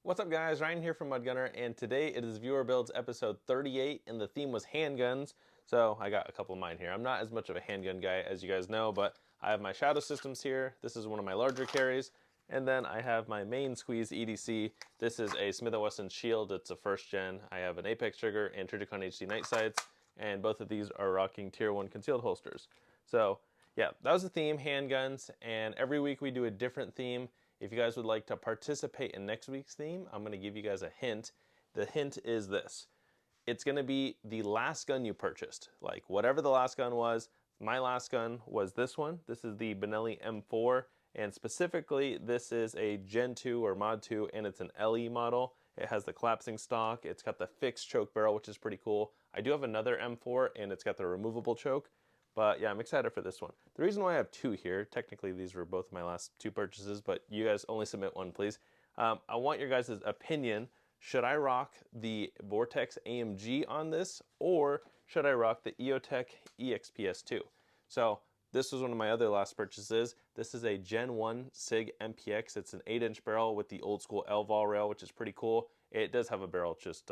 What's up guys, Ryan here from MudGunner, and today it is Viewer Builds episode 38, and the theme was handguns, so I got a couple of mine here. I'm not as much of a handgun guy as you guys know, but I have my Shadow Systems here. This is one of my larger carries, and then I have my main squeeze EDC. This is a Smith & Wesson Shield. It's a first gen. I have an Apex trigger and Trijicon HD night sights, and both of these are rocking tier 1 concealed holsters. So yeah, that was the theme, handguns, and every week we do a different theme. If you guys would like to participate in next week's theme, I'm going to give you guys a hint. The hint is this. It's going to be the last gun you purchased. Like whatever the last gun was. My last gun was this one. This is the Benelli M4, and specifically this is a Gen 2 or Mod 2, and it's an LE model. It has the collapsing stock. It's got the fixed choke barrel, which is pretty cool. I do have another M4, and it's got the removable choke. But yeah, I'm excited for this one. The reason why I have two here, technically these were both my last two purchases, but you guys only submit one, please. I want your guys' opinion. Should I rock the Vortex AMG on this, or should I rock the EOTech EXPS2? So this was one of my other last purchases. This is a Gen 1 SIG MPX. It's an 8-inch barrel with the old school L-Vol rail, which is pretty cool. It does have a barrel just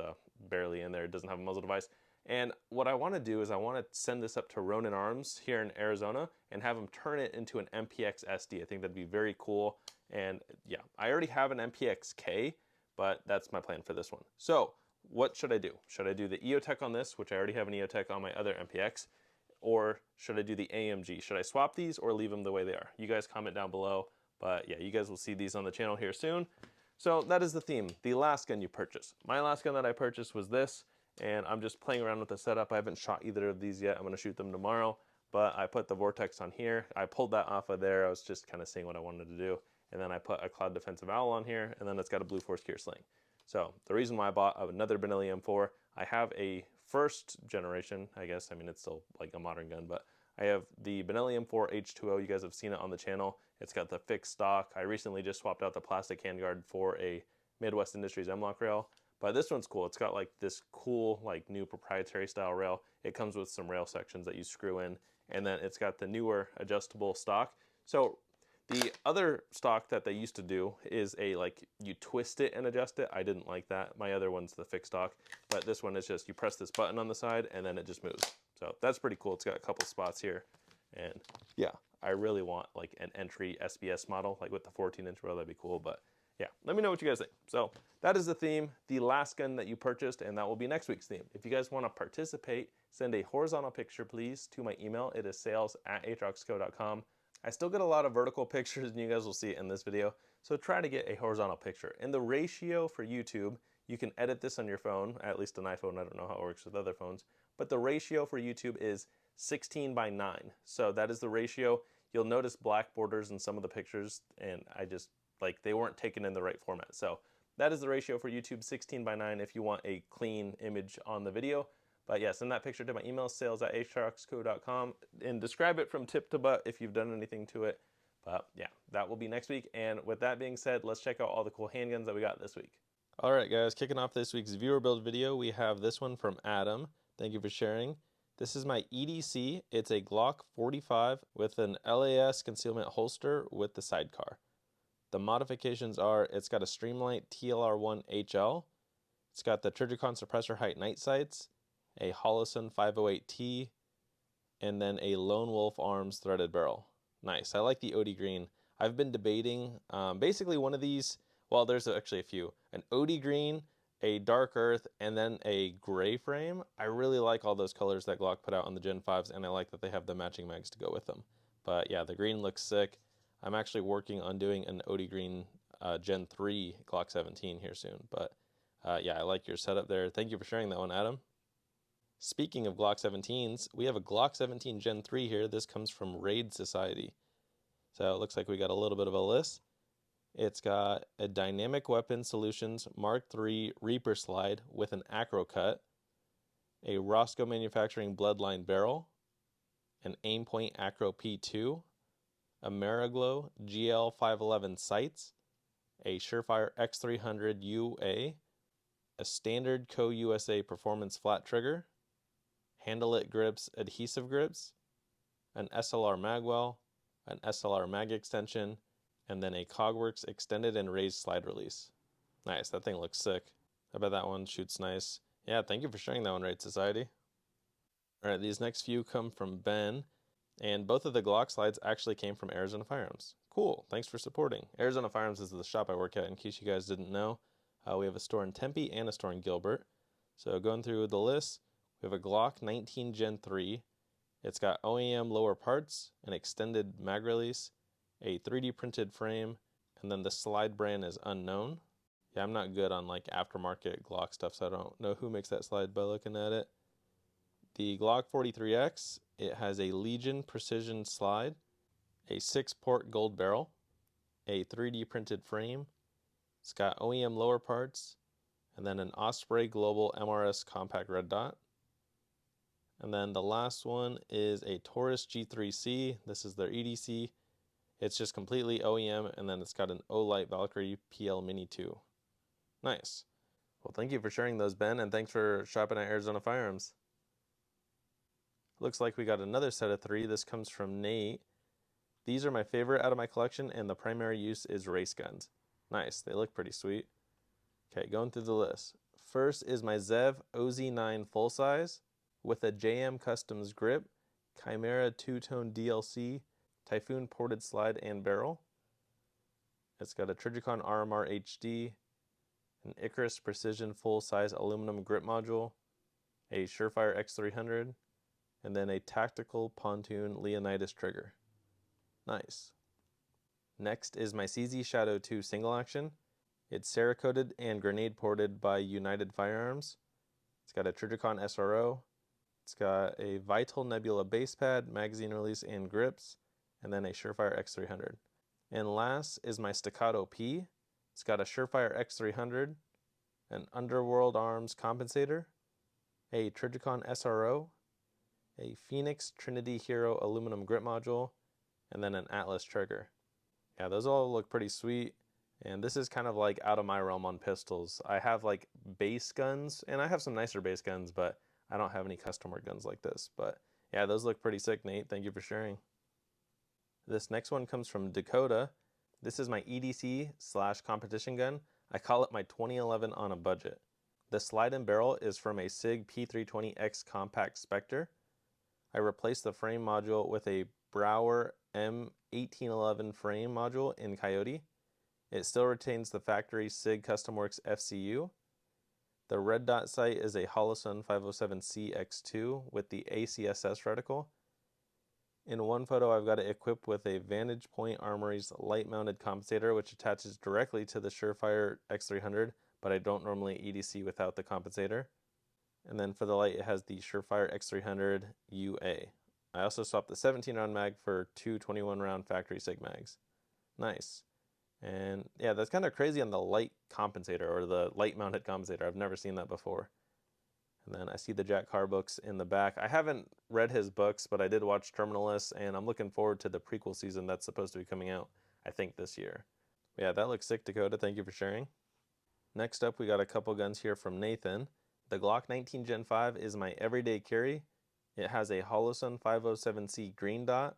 barely in there. It doesn't have a muzzle device. And what I want to do is I want to send this up to Ronin Arms here in Arizona and have them turn it into an MPX SD. I think that'd be very cool. And yeah, I already have an MPX-K, but that's my plan for this one. So what should I do? Should I do the EOTech on this, which I already have an EOTech on my other MPX, or should I do the AMG? Should I swap these or leave them the way they are? You guys comment down below, but yeah, you guys will see these on the channel here soon. So that is the theme, the last gun you purchase. My last gun that I purchased was this, and I'm just playing around with the setup. I haven't shot either of these yet. I'm gonna shoot them tomorrow, but I put the Vortex on here. I pulled that off of there. I was just kind of seeing what I wanted to do. And then I put a Cloud Defensive Owl on here, and then it's got a Blue Force Gear Sling. So the reason why I bought another Benelli M4, I have a first generation, I guess. I mean, it's still like a modern gun, but I have the Benelli M4 H2O. You guys have seen it on the channel. It's got the fixed stock. I recently just swapped out the plastic handguard for a Midwest Industries M-Lock rail. But this one's cool. It's got like this cool like new proprietary style rail. It comes with some rail sections that you screw in, and then it's got the newer adjustable stock. So the other stock that they used to do is a like you twist it and adjust it. I didn't like that. My other one's the fixed stock, but this one is just you press this button on the side and then it just moves. So that's pretty cool. It's got a couple spots here, and yeah, I really want like an entry SBS model like with the 14-inch rail. That'd be cool, but yeah, let me know what you guys think. So that is the theme, the last gun that you purchased, and that will be next week's theme. If you guys want to participate, send a horizontal picture, please, to my email. It is sales@atroxco.com. I still get a lot of vertical pictures, and you guys will see it in this video. So try to get a horizontal picture. And the ratio for YouTube, you can edit this on your phone, at least an iPhone. I don't know how it works with other phones. But the ratio for YouTube is 16:9. So that is the ratio. You'll notice black borders in some of the pictures, and like they weren't taken in the right format. So that is the ratio for YouTube, 16:9 if you want a clean image on the video. But yeah, send that picture to my email, sales@atroxco.com, and describe it from tip to butt if you've done anything to it. But yeah, that will be next week. And with that being said, let's check out all the cool handguns that we got this week. All right, guys, kicking off this week's viewer build video, we have this one from Adam. Thank you for sharing. This is my EDC. It's a Glock 45 with an LAS concealment holster with the sidecar. The modifications are, it's got a Streamlight TLR1 HL, it's got the Trijicon suppressor height night sights, a Holosun 508T, and then a Lone Wolf Arms threaded barrel. Nice, I like the OD green. I've been debating basically one of these, well, there's actually a few, an OD green, a dark earth, and then a gray frame. I really like all those colors that Glock put out on the Gen 5s, and I like that they have the matching mags to go with them. But yeah, the green looks sick. I'm actually working on doing an OD green Gen 3 Glock 17 here soon. But yeah, I like your setup there. Thank you for sharing that one, Adam. Speaking of Glock 17s, we have a Glock 17 Gen 3 here. This comes from Raid Society. So it looks like we got a little bit of a list. It's got a Dynamic Weapon Solutions Mark III Reaper slide with an acro cut, a Roscoe Manufacturing Bloodline barrel, an Aimpoint Acro P2, a Mariglow GL511 sights, a Surefire X300 UA, a standard Co USA Performance flat trigger, Handle It grips adhesive grips, an SLR magwell, an SLR mag extension, and then a Cogworks extended and raised slide release. Nice, that thing looks sick. I bet that one shoots nice. Yeah, thank you for sharing that one, Raid Society. Alright, these next few come from Ben, and both of the Glock slides actually came from Arizona Firearms. Cool, thanks for supporting. Arizona Firearms is the shop I work at, in case you guys didn't know. We have a store in Tempe and a store in Gilbert. So going through the list, we have a Glock 19 Gen 3. It's got OEM lower parts, an extended mag release, a 3D printed frame, and then the slide brand is unknown. Yeah, I'm not good on like aftermarket Glock stuff, so I don't know who makes that slide by looking at it. The Glock 43X, it has a Legion precision slide, a 6-port gold barrel, a 3D printed frame. It's got OEM lower parts, and then an Osprey Global MRS compact red dot. And then the last one is a Taurus G3C. This is their EDC. It's just completely OEM, and then it's got an Olight Valkyrie PL Mini 2. Nice. Well, thank you for sharing those, Ben, and thanks for shopping at Arizona Firearms. Looks like we got another set of 3. This comes from Nate. These are my favorite out of my collection, and the primary use is race guns. Nice, they look pretty sweet. Okay, going through the list. First is my Zev OZ9 full size with a JM Customs grip, Chimera 2-tone DLC, Typhoon ported slide and barrel. It's got a Trijicon RMR HD, an Icarus Precision full-size aluminum grip module, a Surefire X300, and then a tactical pontoon Leonidas trigger. Nice. Next is my CZ Shadow 2 single action. It's Cerakoted and grenade ported by United Firearms. It's got a Trijicon SRO. It's got a Vital Nebula base pad, magazine release and grips, and then a Surefire X300. And last is my Staccato P. It's got a Surefire X300, an Underworld Arms compensator, a Trijicon SRO, a Phoenix Trinity Hero aluminum grip module, and then an Atlas trigger. Yeah, those all look pretty sweet. And this is kind of like out of my realm on pistols. I have like base guns, and I have some nicer base guns, but I don't have any custom work guns like this. But yeah, those look pretty sick, Nate. Thank you for sharing. This next one comes from Dakota. This is my EDC / competition gun. I call it my 2011 on a budget. The slide and barrel is from a SIG P320X Compact Spectre. I replaced the frame module with a Brower M1811 frame module in Coyote. It still retains the factory SIG Custom Works FCU. The red dot sight is a Holosun 507C X2 with the ACSS reticle. In one photo, I've got it equipped with a Vantage Point Armory's light-mounted compensator, which attaches directly to the Surefire X300, but I don't normally EDC without the compensator. And then for the light, it has the Surefire X300 UA. I also swapped the 17-round mag for 2 21-round factory SIG mags. Nice. And yeah, that's kind of crazy on the light compensator, or the light mounted compensator. I've never seen that before. And then I see the Jack Carr books in the back. I haven't read his books, but I did watch Terminalist, and I'm looking forward to the prequel season that's supposed to be coming out, I think, this year. But yeah, that looks sick, Dakota. Thank you for sharing. Next up, we got a couple guns here from Nathan. The Glock 19 Gen 5 is my everyday carry. It has a Holosun 507C green dot,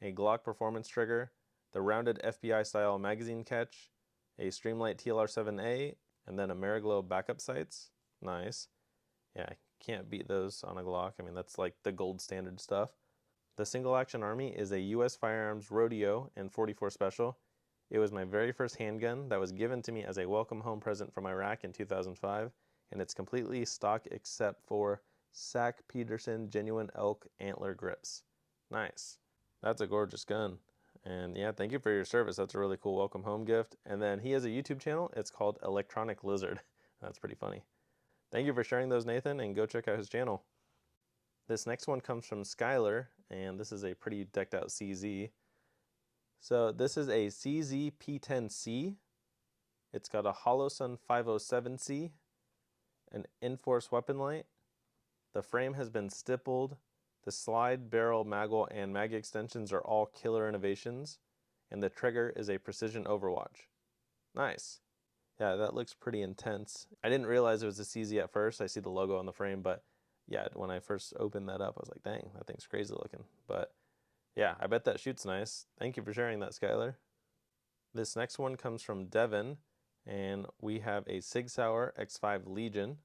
a Glock performance trigger, the rounded FBI style magazine catch, a Streamlight TLR7A, and then a Mariglow backup sights. Nice. Yeah, can't beat those on a Glock. I mean, that's like the gold standard stuff. The single action Army is a US Firearms Rodeo and 44 Special. It was my very first handgun that was given to me as a welcome home present from Iraq in 2005, and it's completely stock except for Sack Peterson genuine elk antler grips. Nice. That's a gorgeous gun. And yeah, thank you for your service. That's a really cool welcome home gift. And then he has a YouTube channel. It's called Electronic Lizard. That's pretty funny. Thank you for sharing those, Nathan, and go check out his channel. This next one comes from Skylar, and this is a pretty decked out CZ. So this is a CZ P10C. It's got a Holosun 507C, an Enforce weapon light. The frame has been stippled. The slide, barrel, magwell, and mag extensions are all killer innovations, and the trigger is a precision overwatch. Nice. Yeah, that looks pretty intense. I didn't realize it was a CZ at first. I see the logo on the frame, but yeah, when I first opened that up, I was like, dang, that thing's crazy looking. But yeah, I bet that shoots nice. Thank you for sharing that, Skylar. This next one comes from Devin, And we have a Sig Sauer X5 Legion.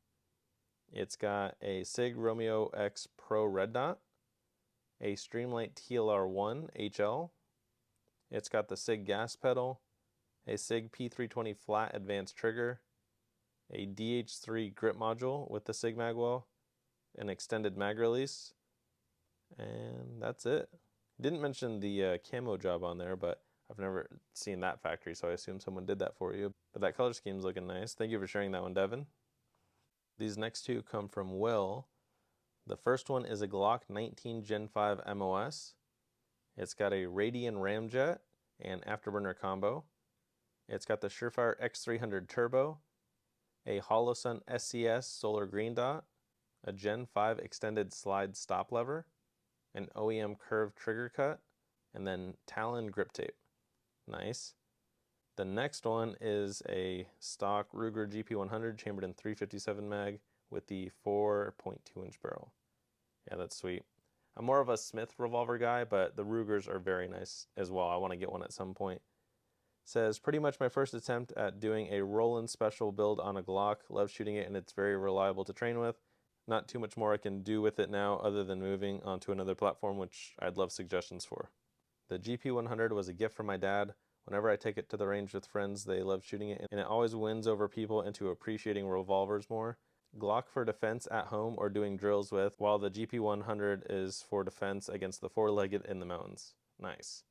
It's got a Sig Romeo X Pro Red Dot, a Streamlight TLR1 HL. It's got the Sig gas pedal, a Sig P320 flat advanced trigger, a DH3 grip module with the Sig magwell, an extended mag release, and that's it. Didn't mention the camo job on there, but I've never seen that factory, so I assume someone did that for you. But that color scheme's looking nice. Thank you for sharing that one, Devin. These next two come from Will. The first one is a Glock 19 Gen 5 MOS. It's got a Radian ramjet and afterburner combo. It's got the Surefire X300 Turbo, a Holosun SCS Solar Green Dot, a Gen 5 extended slide stop lever, an OEM curved trigger cut, and then Talon grip tape. Nice. The next one is a stock Ruger GP100 chambered in 357 mag with the 4.2 inch barrel. Yeah, that's sweet. I'm more of a Smith revolver guy, but the Rugers are very nice as well. I want to get one at some point. Says, pretty much my first attempt at doing a Roland special build on a Glock. Love shooting it and it's very reliable to train with. Not too much more I can do with it now other than moving onto another platform, which I'd love suggestions for. The GP100 was a gift from my dad. Whenever I take it to the range with friends, they love shooting it, and it always wins over people into appreciating revolvers more. Glock for defense at home or doing drills with, while the GP100 is for defense against the four-legged in the mountains. Nice.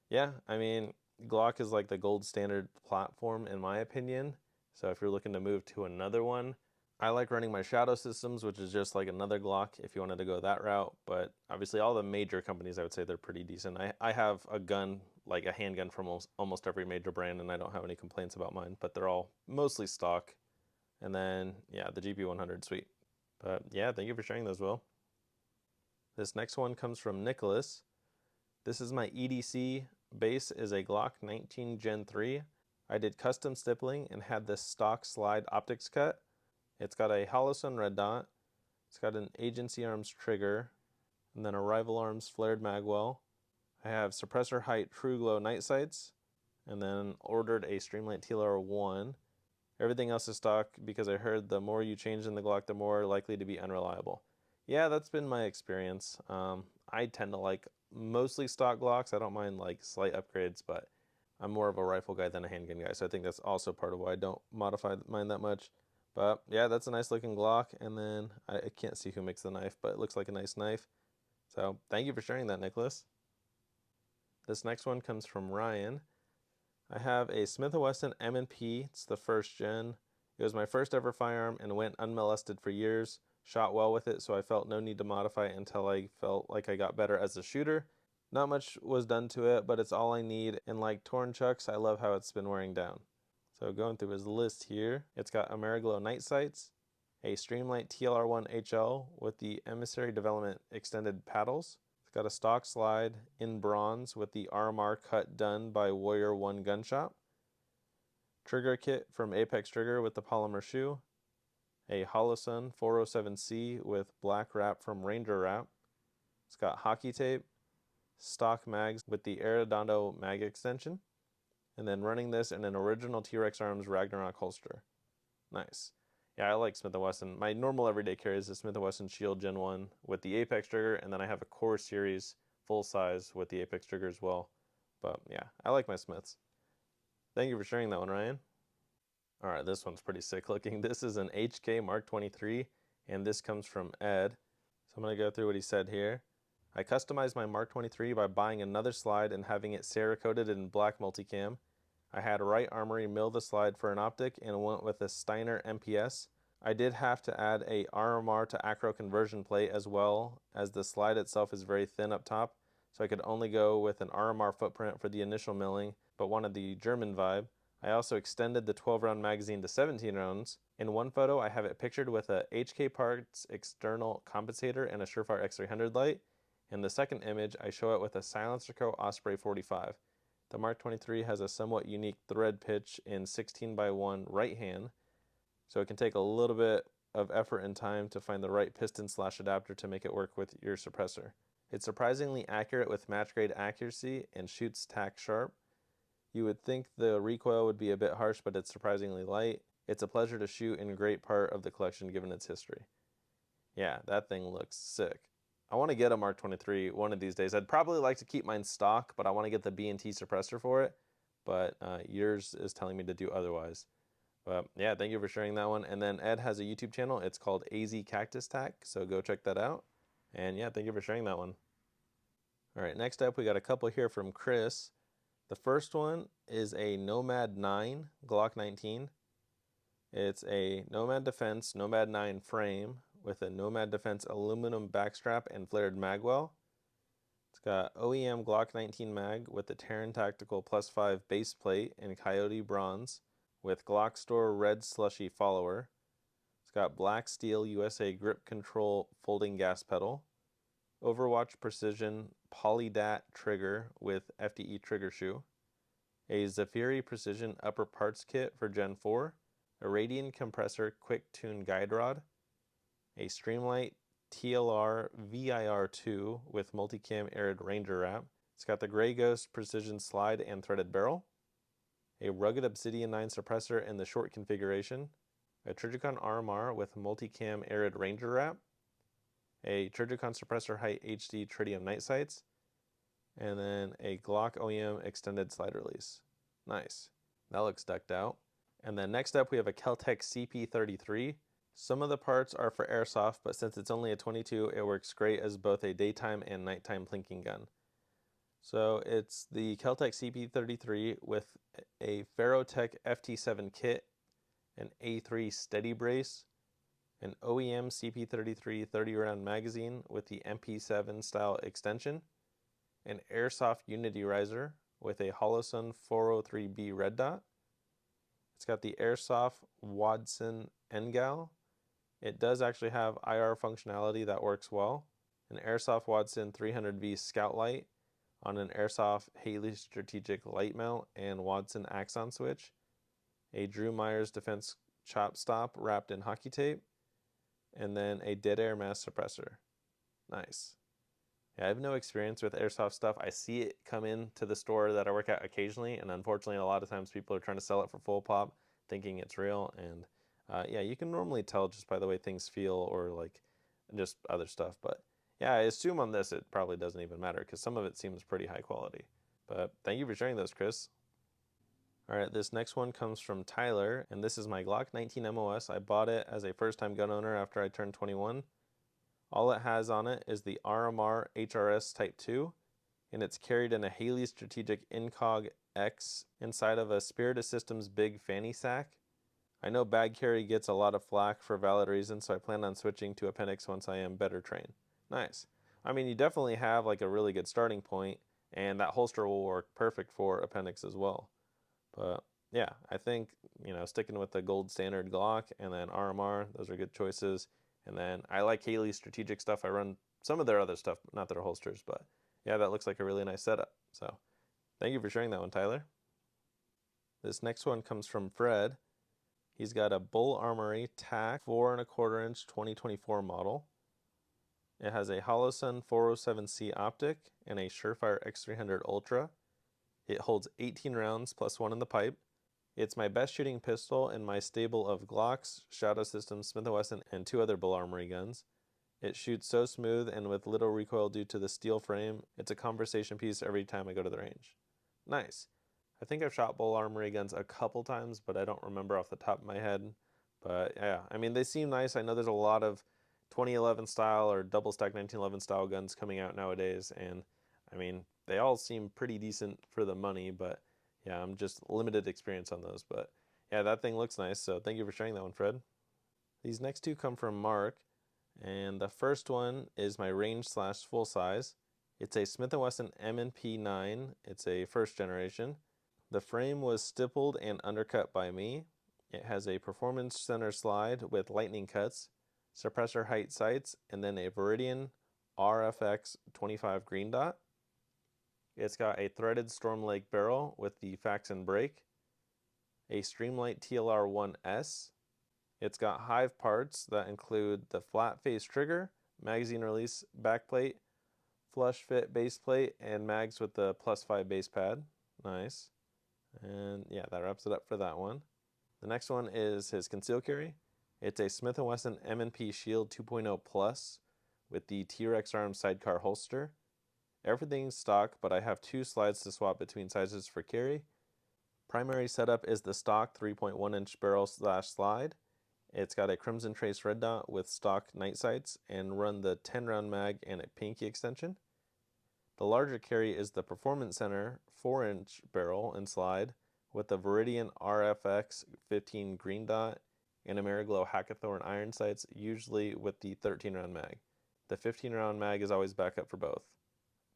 Yeah, I mean, Glock is like the gold standard platform in my opinion. So if you're looking to move to another one, I like running my Shadow Systems, which is just like another Glock if you wanted to go that route. But obviously all the major companies, I would say they're pretty decent. I have a gun, like a handgun from almost every major brand, and I don't have any complaints about mine, but they're all mostly stock. And then, yeah, the GP100, sweet. But yeah, thank you for sharing those, Will. This next one comes from Nicholas. This is my EDC. Base is a Glock 19 Gen 3. I did custom stippling and had this stock slide optics cut. It's got a Holosun red dot. It's got an Agency Arms trigger, and then a Rival Arms flared magwell. I have suppressor height True Glow night sights, and then ordered a Streamlight TLR1. Everything else is stock because I heard the more you change in the Glock, the more likely to be unreliable. Yeah, that's been my experience. I tend to like mostly stock Glocks. I don't mind like slight upgrades, but I'm more of a rifle guy than a handgun guy, so I think that's also part of why I don't modify mine that much. But yeah, that's a nice looking Glock, and then I can't see who makes the knife, but it looks like a nice knife. So thank you for sharing that, Nicholas. This next one comes from Ryan. I have a Smith & Wesson M&P. It's the first gen. It was my first ever firearm and went unmolested for years. Shot well with it, so I felt no need to modify it until I felt like I got better as a shooter. Not much was done to it, but it's all I need, and like torn chucks, I love how it's been wearing down. So going through his list here, it's got Ameriglow night sights, a Streamlight TLR1 HL with the Emissary Development extended paddles. It's got a stock slide in bronze with the RMR cut done by Warrior 1 Gun Shop. Trigger kit from Apex Trigger with the polymer shoe. A Holosun 407C with black wrap from Ranger Wrap. It's got hockey tape, stock mags with the Arredondo mag extension, and then running this in an original T-Rex Arms Ragnarok holster. Nice. Yeah, I like Smith & Wesson. My normal everyday carry is the Smith & Wesson Shield Gen 1 with the Apex trigger, and then I have a Core Series full size with the Apex trigger as well. But yeah, I like my Smiths. Thank you for sharing that one, Ryan. All right, this one's pretty sick looking. This is an HK Mark 23, and this comes from Ed. So I'm going to go through what he said here. I customized my Mark 23 by buying another slide and having it Cerakoted in black multicam. I had Right Armory mill the slide for an optic and went with a Steiner MPS. I did have to add a RMR to acro conversion plate as well, as the slide itself is very thin up top, so I could only go with an RMR footprint for the initial milling, but wanted the German vibe. I also extended the 12-round magazine to 17 rounds. In one photo, I have it pictured with a HK Parts external compensator and a Surefire X300 light. In the second image, I show it with a Silencer Co. Osprey 45. The Mark 23 has a somewhat unique thread pitch in 16x1 right hand, so it can take a little bit of effort and time to find the right piston/adapter to make it work with your suppressor. It's surprisingly accurate with match grade accuracy and shoots tack sharp. You would think the recoil would be a bit harsh, but it's surprisingly light. It's a pleasure to shoot and a great part of the collection given its history. Yeah, that thing looks sick. I want to get a Mark 23 one of these days. I'd probably like to keep mine stock, but I want to get the B&T suppressor for it. But yours is telling me to do otherwise. But yeah, thank you for sharing that one. And then Ed has a YouTube channel. It's called AZ Cactus Tack, so go check that out. And yeah, thank you for sharing that one. All right, next up we got a couple here from Chris. The first one is a Nomad 9 Glock 19. It's a Nomad Defense Nomad 9 frame with a Nomad Defense aluminum backstrap and flared magwell. It's got OEM Glock 19 mag with the Terran Tactical +5 base plate in Coyote bronze with Glock Store red slushy follower. It's got black steel USA grip control folding gas pedal. Overwatch Precision Polydat trigger with FDE trigger shoe. A Zafiri Precision upper parts kit for Gen 4. A Radian compressor quick tune guide rod. A Streamlight TLR VIR2 with multicam arid Ranger wrap. It's got the Grey Ghost Precision slide and threaded barrel. A rugged Obsidian 9 suppressor in the short configuration. A Trijicon RMR with multicam arid Ranger wrap. A Trijicon suppressor height HD tritium night sights. And then a Glock OEM extended slide release. Nice. That looks decked out. And then next up we have a Keltec CP33. Some of the parts are for airsoft, but since it's only a 22, it works great as both a daytime and nighttime plinking gun. So it's the Keltec CP33 with a Ferrotech FT7 kit, an A3 steady brace, an OEM CP33 30-round magazine with the MP7 style extension, an airsoft unity riser with a Holosun 403B red dot. It's got the airsoft Wesson Engal. It does actually have IR functionality that works well. An airsoft Wesson 300V scout light on an airsoft Haley strategic light mount and Wesson Axon switch. A Drew Myers defense chop stop wrapped in hockey tape. And then a dead air mass suppressor. Nice. Yeah, I have no experience with airsoft stuff. I see it come into the store that I work at occasionally, and unfortunately a lot of times people are trying to sell it for full pop thinking it's real, and yeah, you can normally tell just by the way things feel or like just other stuff. But yeah, I assume on this it probably doesn't even matter because some of it seems pretty high quality. But thank you for sharing those, Chris. All right, this next one comes from Tyler, and this is my Glock 19 MOS. I bought it as a first-time gun owner after I turned 21. All it has on it is the RMR HRS Type 2, and it's carried in a Haley Strategic Incog X inside of a Spiritus Systems big fanny sack. I know bag carry gets a lot of flack for valid reasons, so I plan on switching to appendix once I am better trained. Nice. I mean, you definitely have like a really good starting point, and that holster will work perfect for appendix as well. But yeah, I think, sticking with the gold standard Glock and then RMR, those are good choices. And then I like Haley's strategic stuff. I run some of their other stuff, not their holsters, but yeah, that looks like a really nice setup. So thank you for sharing that one, Tyler. This next one comes from Fred. He's got a Bull Armory TAC 4¼ inch 2024 model. It has a Holosun 407C optic and a Surefire X300 Ultra. It holds 18 rounds plus 1 in the pipe. It's my best shooting pistol in my stable of Glocks, Shadow Systems, Smith & Wesson, and 2 other Bull Armory guns. It shoots so smooth and with little recoil due to the steel frame. It's a conversation piece every time I go to the range. Nice. I think I've shot Bull Armory guns a couple times, but I don't remember off the top of my head. But yeah, I mean, they seem nice. I know there's a lot of 2011 style or double stack 1911 style guns coming out nowadays, and I mean, they all seem pretty decent for the money, but yeah, I'm just limited experience on those. But yeah, that thing looks nice, so thank you for sharing that one, Fred. These next two come from Mark, and the first one is my range / full size. It's a Smith & Wesson M&P 9. It's a first generation. The frame was stippled and undercut by me. It has a performance center slide with lightning cuts, suppressor height sights, and then a Viridian RFX 25 green dot. It's got a threaded Storm Lake barrel with the Faxon brake, a Streamlight TLR1S. It's got Hive parts that include the flat face trigger, magazine release backplate, flush fit base plate, and mags with the +5 base pad. Nice. And yeah, that wraps it up for that one. The next one is his concealed carry. It's a Smith & Wesson M&P Shield 2.0 Plus with the T-Rex arm sidecar holster. Everything's stock, but I have 2 slides to swap between sizes for carry. Primary setup is the stock 3.1-inch barrel / slide. It's got a Crimson Trace red dot with stock night sights and run the 10-round mag and a pinky extension. The larger carry is the Performance Center 4-inch barrel and slide with the Viridian RFX 15 green dot and Ameriglow Hackathorn iron sights, usually with the 13-round mag. The 15-round mag is always backup for both.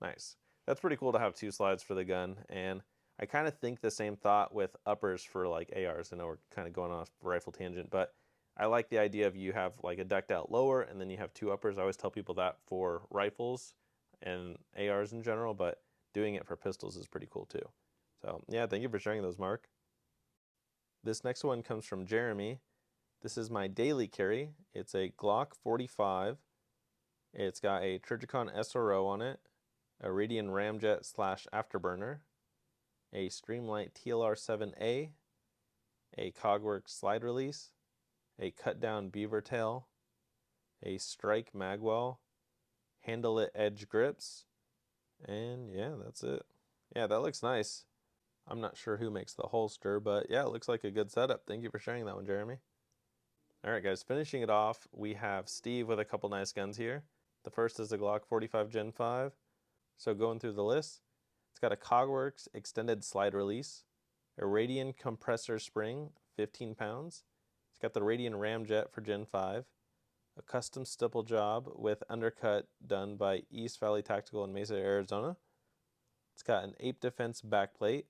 Nice. That's pretty cool to have 2 slides for the gun, and I kind of think the same thought with uppers for like ARs. I know we're kind of going off rifle tangent, but I like the idea of you have like a decked out lower and then you have 2 uppers. I always tell people that for rifles and ARs in general, but doing it for pistols is pretty cool too. So yeah, thank you for sharing those, Mark. This next one comes from Jeremy. This is my daily carry. It's a Glock 45. It's got a Trijicon SRO on it, a Radian Ramjet / Afterburner, a Streamlight TLR-7A, a Cogworks slide release, a cut down beaver tail, a Strike magwell, handle it edge grips, and yeah, that's it. Yeah, that looks nice. I'm not sure who makes the holster, but yeah, it looks like a good setup. Thank you for sharing that one, Jeremy. All right, guys, finishing it off, we have Steve with a couple nice guns here. The first is the Glock 45 Gen 5. So going through the list, it's got a Cogworks extended slide release, a Radian compressor spring, 15 pounds. It's got the Radian Ramjet for Gen 5, a custom stipple job with undercut done by East Valley Tactical in Mesa, Arizona. It's got an Ape Defense backplate,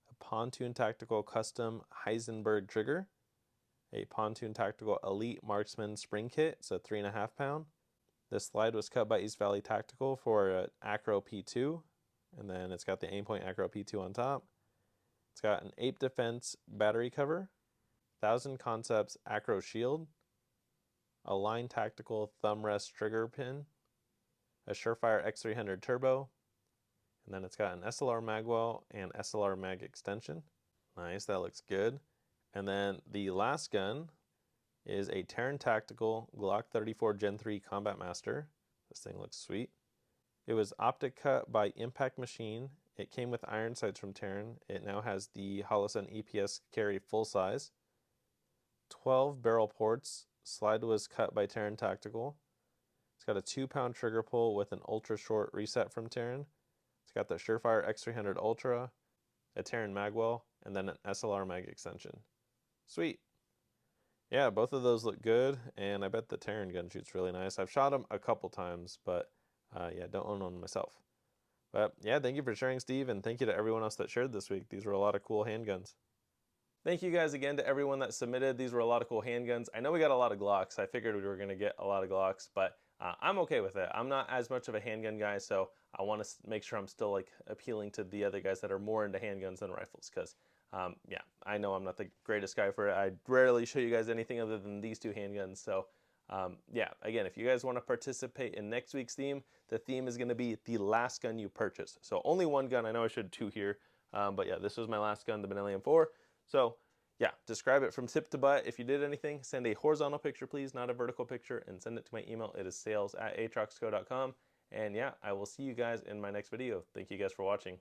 a Pontoon Tactical custom Heisenberg trigger, a Pontoon Tactical Elite Marksman spring kit, it's a 3.5 pound. This slide was cut by East Valley Tactical for an Acro P2, and then it's got the Aimpoint Acro P2 on top. It's got an Ape Defense battery cover, 1000 Concepts Acro shield, a Line Tactical thumb rest trigger pin, a Surefire X300 turbo, and then it's got an SLR magwell and SLR mag extension. Nice, that looks good. And then the last gun is a Terran Tactical Glock 34 Gen 3 Combat Master. This thing looks sweet. It was optic cut by Impact Machine. It came with iron sights from Terran. It now has the Holosun EPS carry full size. 12 barrel ports. Slide was cut by Terran Tactical. It's got a 2-pound trigger pull with an ultra short reset from Terran. It's got the Surefire X300 Ultra, a Terran magwell, and then an SLR mag extension. Sweet. Yeah, both of those look good, and I bet the Terran gun shoots really nice. I've shot them a couple times, but yeah, don't own one myself. But yeah, thank you for sharing, Steve, and thank you to everyone else that shared this week. These were a lot of cool handguns. Thank you guys again to everyone that submitted. These were a lot of cool handguns. I know we got a lot of Glocks. I figured we were going to get a lot of Glocks, but I'm okay with it. I'm not as much of a handgun guy, so I want to make sure I'm still like appealing to the other guys that are more into handguns than rifles, because yeah, I know I'm not the greatest guy for it. I rarely show you guys anything other than these 2 handguns. So yeah, again, if you guys want to participate in next week's theme, the theme is going to be the last gun you purchase. So only 1 gun. I know I showed 2 here, but yeah, this was my last gun, the Benelli M4. So yeah, describe it from tip to butt. If you did anything, send a horizontal picture, please, not a vertical picture, and send it to my email. It is sales@atroxco.com. And yeah, I will see you guys in my next video. Thank you guys for watching.